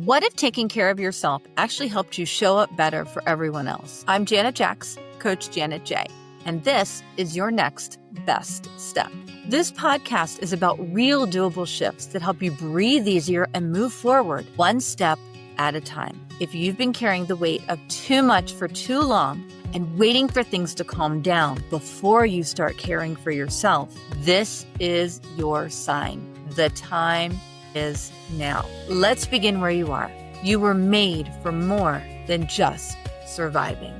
What if taking care of yourself actually helped you show up better for everyone else? I'm Janet Jacks, Coach Janet J, and this is your next best step. This podcast is about real doable shifts that help you breathe easier and move forward one step at a time. If you've been carrying the weight of too much for too long and waiting for things to calm down before you start caring for yourself, this is your sign. The time is now. Let's begin where you are. You were made for more than just surviving.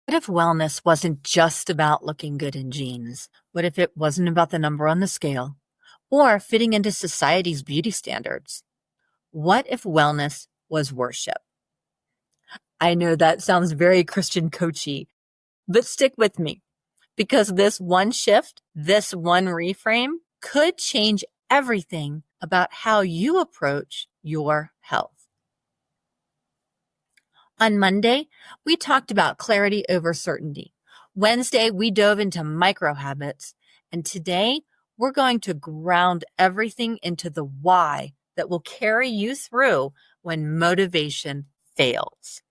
What if wellness wasn't just about looking good in jeans? What if it wasn't about the number on the scale or fitting into society's beauty standards? What if wellness was worship? I know that sounds very Christian coachy, but stick with me. Because this one shift, this one reframe could change everything about how you approach your health. On Monday, we talked about clarity over certainty. Wednesday, we dove into micro habits. And today, we're going to ground everything into the why that will carry you through when motivation fails.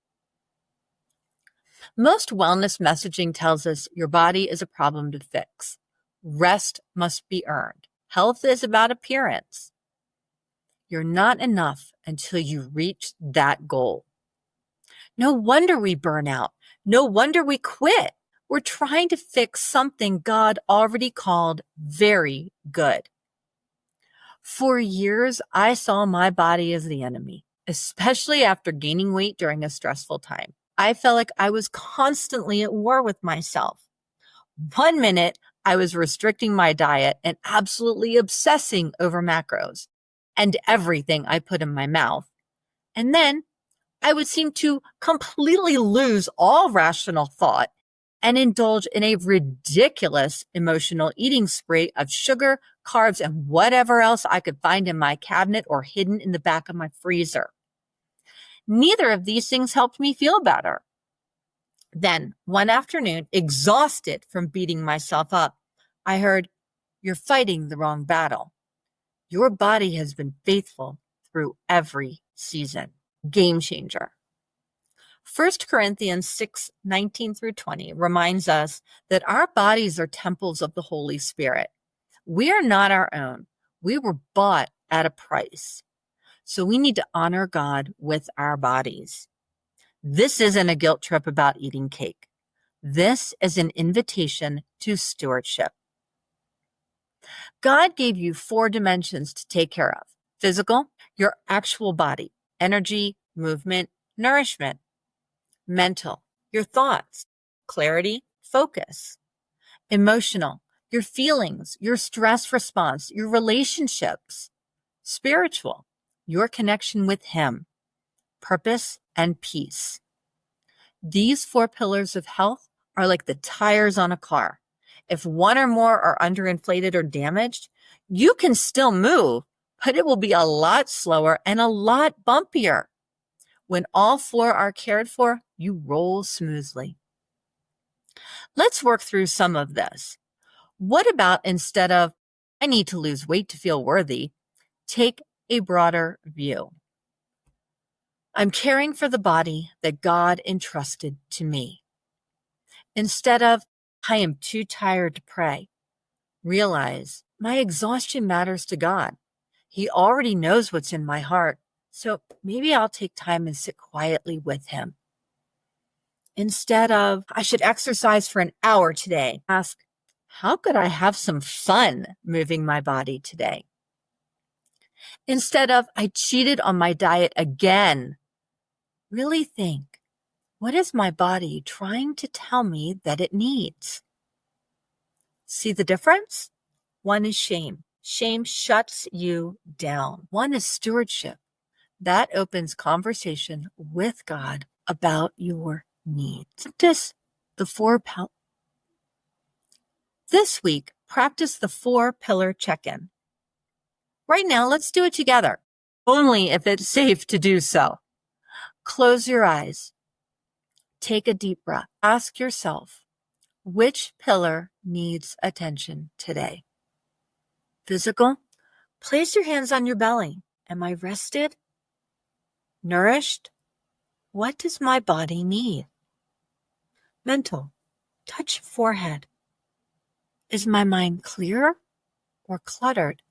Most wellness messaging tells us your body is a problem to fix. Rest must be earned. Health is about appearance. You're not enough until you reach that goal. No wonder we burn out. No wonder we quit. We're trying to fix something God already called very good. For years, I saw my body as the enemy, especially after gaining weight during a stressful time. I felt like I was constantly at war with myself. 1 minute, I was restricting my diet and absolutely obsessing over macros and everything I put in my mouth. And then I would seem to completely lose all rational thought and indulge in a ridiculous emotional eating spree of sugar, carbs, and whatever else I could find in my cabinet or hidden in the back of my freezer. Neither of these things helped me feel better. Then, one afternoon, exhausted from beating myself up, I heard, "You're fighting the wrong battle. Your body has been faithful through every season." Game changer. 1 Corinthians 6:19 through 20 reminds us that our bodies are temples of the Holy Spirit. We are not our own. We were bought at a price. So we need to honor God with our bodies. This isn't a guilt trip about eating cake. This is an invitation to stewardship. God gave you 4 dimensions to take care of. Physical, your actual body, energy, movement, nourishment. Mental, your thoughts, clarity, focus. Emotional, your feelings, your stress response, your relationships. Spiritual, your connection with Him, purpose, and peace. These 4 pillars of health are like the tires on a car. If one or more are underinflated or damaged, you can still move, but it will be a lot slower and a lot bumpier. When all 4 are cared for, you roll smoothly. Let's work through some of this. What about instead of, "I need to lose weight to feel worthy," take a broader view. I'm caring for the body that God entrusted to me. Instead of, "I am too tired to pray," realize my exhaustion matters to God. He already knows what's in my heart, so maybe I'll take time and sit quietly with Him. Instead of, "I should exercise for an hour today," ask, "How could I have some fun moving my body today?" Instead of, "I cheated on my diet again," really think, what is my body trying to tell me that it needs? See the difference? One is shame. Shame shuts you down. One is stewardship. That opens conversation with God about your needs. This week, practice the 4-pillar check-in. Right now, let's do it together, only if it's safe to do so. Close your eyes. Take a deep breath. Ask yourself, which pillar needs attention today? Physical, place your hands on your belly. Am I rested? Nourished? What does my body need? Mental, touch your forehead. Is my mind clear or cluttered?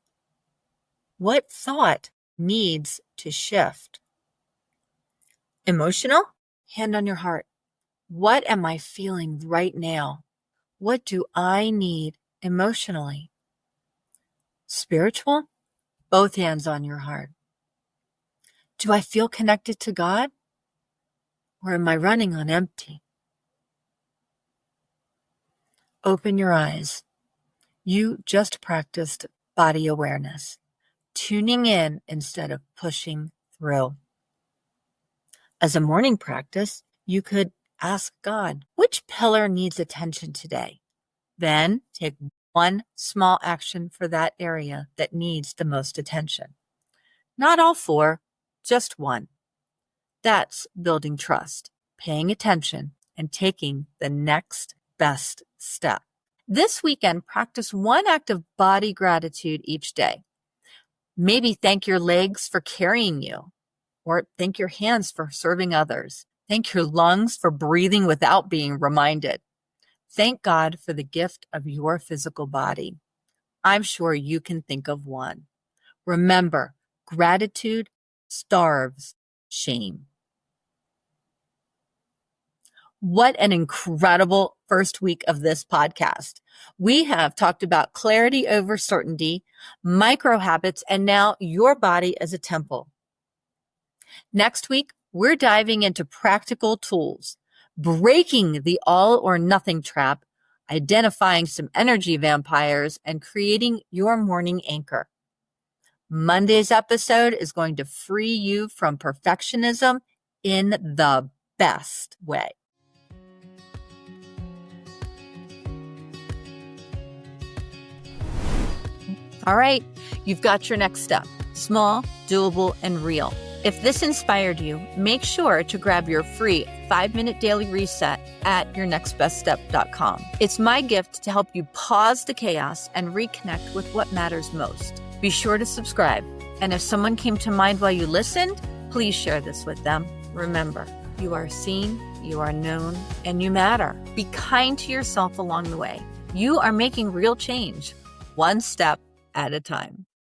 What thought needs to shift? Emotional, hand on your heart. What am I feeling right now? What do I need emotionally? Spiritual, both hands on your heart. Do I feel connected to God? Or am I running on empty? Open your eyes. You just practiced body awareness, tuning in instead of pushing through. As a morning practice, you could ask God, which pillar needs attention today? Then take one small action for that area that needs the most attention. Not all four, just one. That's building trust, paying attention, and taking the next best step. This weekend, practice one act of body gratitude each day. Maybe thank your legs for carrying you, or thank your hands for serving others. Thank your lungs for breathing without being reminded. Thank God for the gift of your physical body. I'm sure you can think of one. Remember, gratitude starves shame. What an incredible first week of this podcast. We have talked about clarity over certainty, micro habits, and now your body as a temple. Next week, we're diving into practical tools, breaking the all or nothing trap, identifying some energy vampires, and creating your morning anchor. Monday's episode is going to free you from perfectionism in the best way. All right, you've got your next step. Small, doable, and real. If this inspired you, make sure to grab your free 5-minute daily reset at yournextbeststep.com. It's my gift to help you pause the chaos and reconnect with what matters most. Be sure to subscribe. And if someone came to mind while you listened, please share this with them. Remember, you are seen, you are known, and you matter. Be kind to yourself along the way. You are making real change, one step at a time.